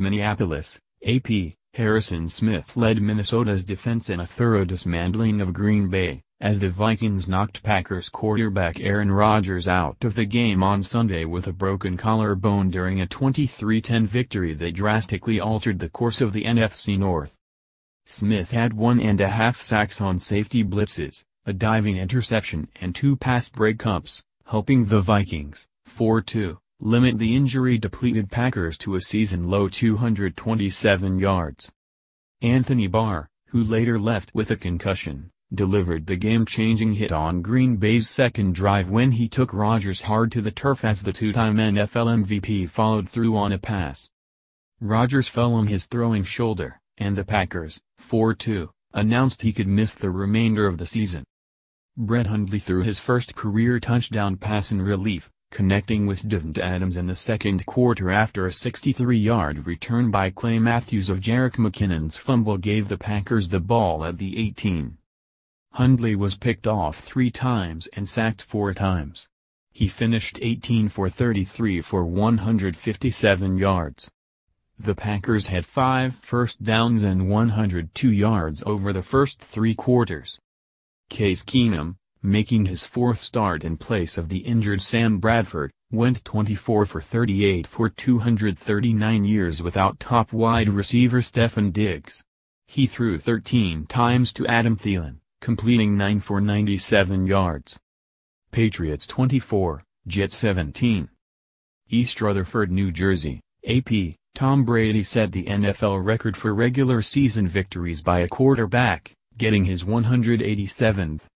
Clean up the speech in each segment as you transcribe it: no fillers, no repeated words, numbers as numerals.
Minneapolis, AP, Harrison Smith led Minnesota's defense in a thorough dismantling of Green Bay, as the Vikings knocked Packers quarterback Aaron Rodgers out of the game on Sunday with a broken collarbone during a 23-10 victory that drastically altered the course of the NFC North. Smith had 1.5 sacks on safety blitzes, a diving interception and 2 pass breakups, helping the Vikings, 4-2, limit the injury-depleted Packers to a season-low 227 yards. Anthony Barr, who later left with a concussion, delivered the game-changing hit on Green Bay's second drive when he took Rodgers hard to the turf as the two-time NFL MVP followed through on a pass. Rodgers fell on his throwing shoulder, and the Packers, 4-2, announced he could miss the remainder of the season. Brett Hundley threw his first career touchdown pass in relief, connecting with Davante Adams in the second quarter after a 63-yard return by Clay Matthews of Jerick McKinnon's fumble gave the Packers the ball at the 18. Hundley was picked off 3 times and sacked 4 times. He finished 18 for 33 for 157 yards. The Packers had 5 first downs and 102 yards over the first 3 quarters. Case Keenum, making his 4th start in place of the injured Sam Bradford, went 24 for 38 for 239 yards without top wide receiver Stefon Diggs. He threw 13 times to Adam Thielen, completing 9 for 97 yards. Patriots 24, Jets 17. East Rutherford, New Jersey, AP, Tom Brady set the NFL record for regular season victories by a quarterback, getting his 187th.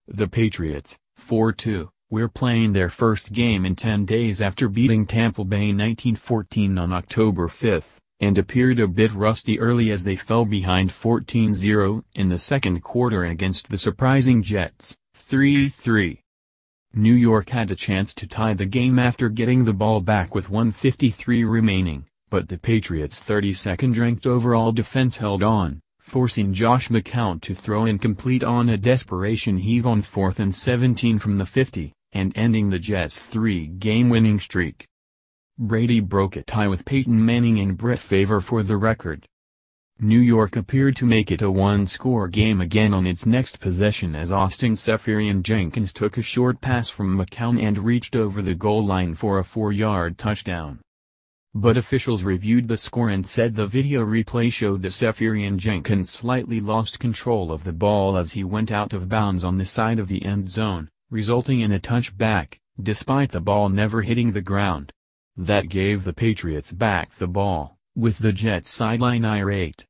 The Patriots, 4-2, were playing their first game in 10 days after beating Tampa Bay 1914 on October 5, and appeared a bit rusty early as they fell behind 14-0 in the second quarter against the surprising Jets, 3-3. New York had a chance to tie the game after getting the ball back with 1:53 remaining, but the Patriots' 32nd-ranked overall defense held on, forcing Josh McCown to throw incomplete on a desperation heave on 4th and 17 from the 50, and ending the Jets' 3-game winning streak. Brady broke a tie with Peyton Manning and Brett Favre for the record. New York appeared to make it a one-score game again on its next possession as Austin Seferian-Jenkins took a short pass from McCown and reached over the goal line for a 4-yard touchdown. But officials reviewed the score and said the video replay showed that Seferian-Jenkins slightly lost control of the ball as he went out of bounds on the side of the end zone, resulting in a touchback, despite the ball never hitting the ground. That gave the Patriots back the ball, with the Jets sideline irate.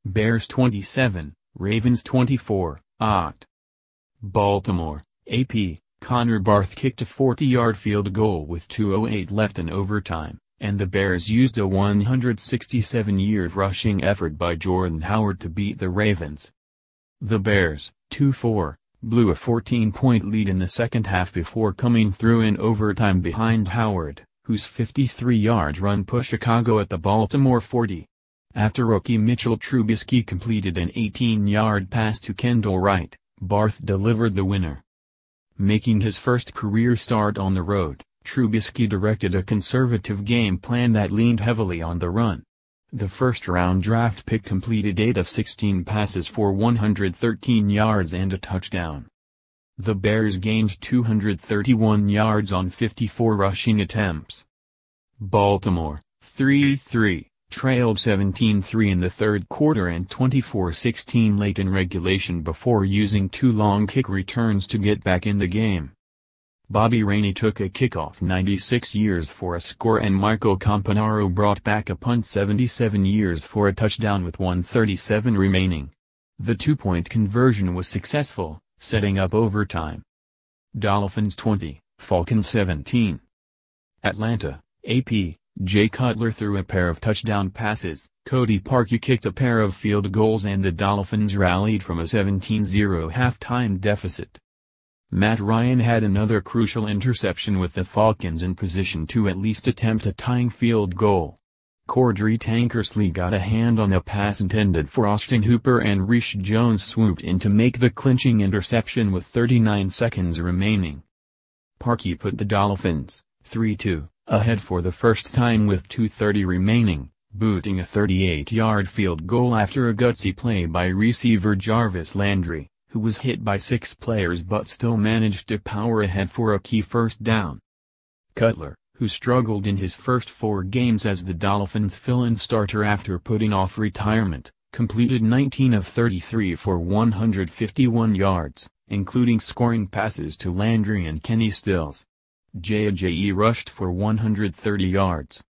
Bears 27, Ravens 24, Ott. Baltimore, AP, Connor Barth kicked a 40-yard field goal with 2:08 left in overtime, and the Bears used a 167-yard rushing effort by Jordan Howard to beat the Ravens. The Bears, 2-4, blew a 14-point lead in the second half before coming through in overtime behind Howard, whose 53-yard run pushed Chicago at the Baltimore 40. After rookie Mitchell Trubisky completed an 18-yard pass to Kendall Wright, Barth delivered the winner. Making his first career start on the road, Trubisky directed a conservative game plan that leaned heavily on the run. The first-round draft pick completed 8 of 16 passes for 113 yards and a touchdown. The Bears gained 231 yards on 54 rushing attempts. Baltimore, 3-3, trailed 17-3 in the third quarter and 24-16 late in regulation before using 2 long kick returns to get back in the game. Bobby Rainey took a kickoff 96 yards for a score and Michael Campanaro brought back a punt 77 yards for a touchdown with 1:37 remaining. The 2-point conversion was successful, setting up overtime. Dolphins 20, Falcons 17. Atlanta, AP, Jay Cutler threw a pair of touchdown passes, Cody Parkey kicked a pair of field goals and the Dolphins rallied from a 17-0 halftime deficit. Matt Ryan had another crucial interception with the Falcons in position to at least attempt a tying field goal. Cordry Tankersley got a hand on a pass intended for Austin Hooper and Reece Jones swooped in to make the clinching interception with 39 seconds remaining. Parkey put the Dolphins, 3-2, ahead for the first time with 2:30 remaining, booting a 38-yard field goal after a gutsy play by receiver Jarvis Landry, who was hit by 6 players but still managed to power ahead for a key first down. Cutler, who struggled in his first 4 games as the Dolphins' fill-in starter after putting off retirement, completed 19 of 33 for 151 yards, including scoring passes to Landry and Kenny Stills. J.J.E. rushed for 130 yards.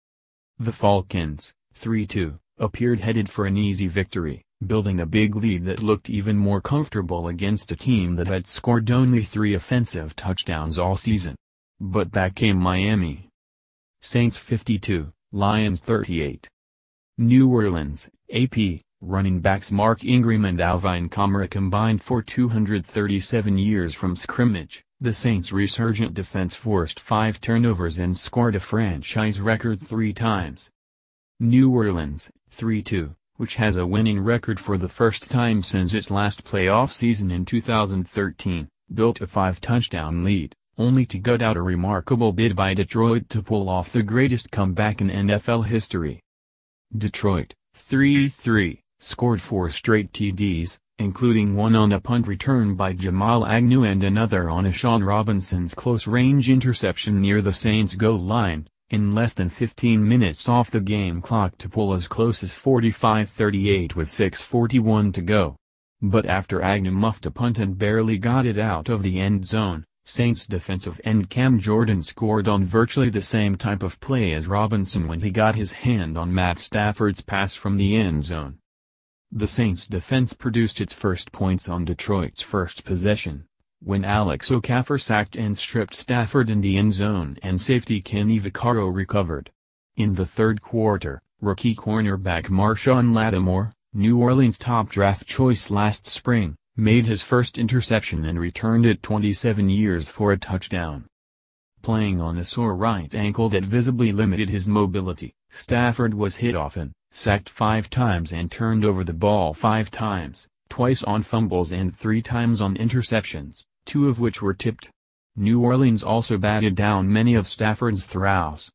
The Falcons, 3-2, appeared headed for an easy victory, building a big lead that looked even more comfortable against a team that had scored only 3 offensive touchdowns all season. But back came Miami. Saints 52, Lions 38. New Orleans, AP, running backs Mark Ingram and Alvin Kamara combined for 237 yards from scrimmage. The Saints' resurgent defense forced 5 turnovers and scored a franchise record 3 times. New Orleans, 3-2, which has a winning record for the first time since its last playoff season in 2013, built a 5-touchdown lead, only to gut out a remarkable bid by Detroit to pull off the greatest comeback in NFL history. Detroit, 3-3, scored 4 straight TDs, including one on a punt return by Jamal Agnew and another on Ashawn Robinson's close-range interception near the Saints' goal line, in less than 15 minutes off the game clock to pull as close as 45-38 with 6:41 to go. But after Agnew muffed a punt and barely got it out of the end zone, Saints defensive end Cam Jordan scored on virtually the same type of play as Robinson when he got his hand on Matt Stafford's pass from the end zone. The Saints' defense produced its first points on Detroit's first possession, when Alex Okafor sacked and stripped Stafford in the end zone and safety Kenny Vaccaro recovered. In the third quarter, rookie cornerback Marshawn Lattimore, New Orleans' top draft choice last spring, made his first interception and returned it 27 yards for a touchdown. Playing on a sore right ankle that visibly limited his mobility, Stafford was hit often, sacked 5 times and turned over the ball 5 times, twice on fumbles and 3 times on interceptions, 2 of which were tipped. New Orleans also batted down many of Stafford's throws.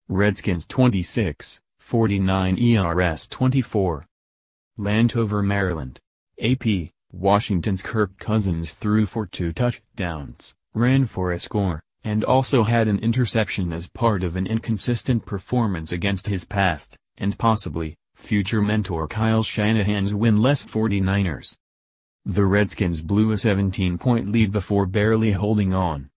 Redskins 26, 49 ERS 24. Landover, Maryland. AP, Washington's Kirk Cousins threw for 2 touchdowns, ran for a score, and also had an interception as part of an inconsistent performance against his past, and possibly, future mentor Kyle Shanahan's winless 49ers. The Redskins blew a 17-point lead before barely holding on.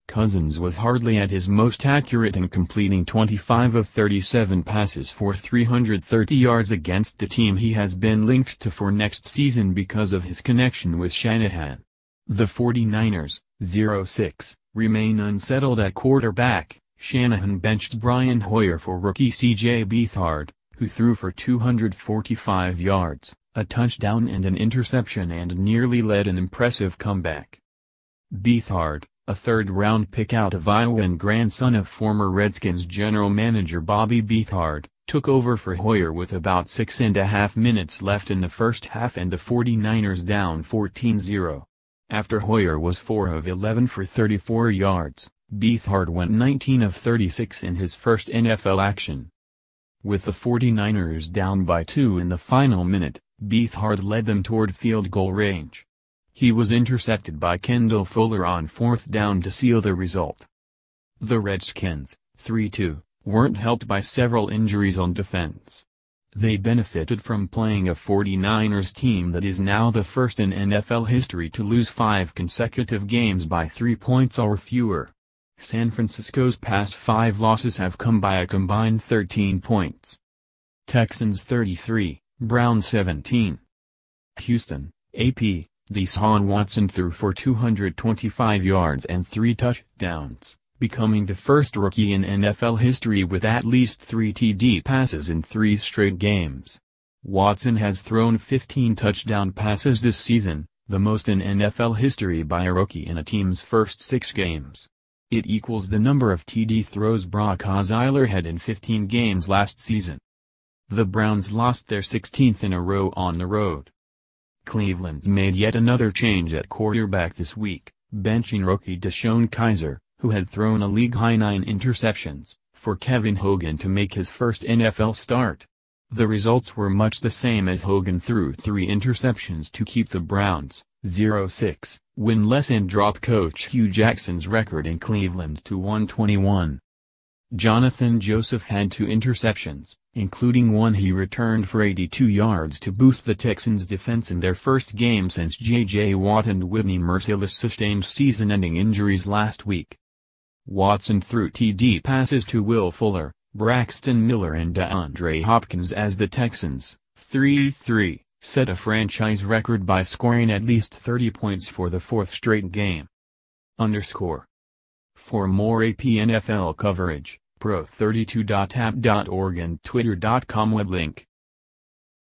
Cousins was hardly at his most accurate in completing 25 of 37 passes for 330 yards against the team he has been linked to for next season because of his connection with Shanahan. The 49ers, 0-6, remain unsettled at quarterback. Shanahan benched Brian Hoyer for rookie C.J. Beathard, who threw for 245 yards, a touchdown and an interception and nearly led an impressive comeback. Beathard, a third-round pick out of Iowa and grandson of former Redskins general manager Bobby Beathard, took over for Hoyer with about 6.5 minutes left in the first half and the 49ers down 14-0. After Hoyer was 4 of 11 for 34 yards, Beathard went 19 of 36 in his first NFL action. With the 49ers down by 2 in the final minute, Beathard led them toward field goal range. He was intercepted by Kendall Fuller on 4th down to seal the result. The Redskins, 3-2, weren't helped by several injuries on defense. They benefited from playing a 49ers team that is now the first in NFL history to lose 5 consecutive games by 3 points or fewer. San Francisco's past 5 losses have come by a combined 13 points. Texans 33, Browns 17. Houston, AP, Deshaun Watson threw for 225 yards and 3 touchdowns, becoming the first rookie in NFL history with at least 3 TD passes in 3 straight games. Watson has thrown 15 touchdown passes this season, the most in NFL history by a rookie in a team's first 6 games. It equals the number of TD throws Brock Osweiler had in 15 games last season. The Browns lost their 16th in a row on the road. Cleveland made yet another change at quarterback this week, benching rookie DeShone Kizer, who had thrown a league-high 9 interceptions, for Kevin Hogan to make his first NFL start. The results were much the same as Hogan threw 3 interceptions to keep the Browns' 0-6 winless and drop Coach Hugh Jackson's record in Cleveland to 121. Jonathan Joseph had 2 interceptions, including one he returned for 82 yards to boost the Texans' defense in their first game since J.J. Watt and Whitney Mercilus sustained season-ending injuries last week. Watson threw TD passes to Will Fuller, Braxton Miller and DeAndre Hopkins as the Texans, 3-3, set a franchise record by scoring at least 30 points for the 4th straight game. For more AP NFL coverage, pro32.app.org and twitter.com web link.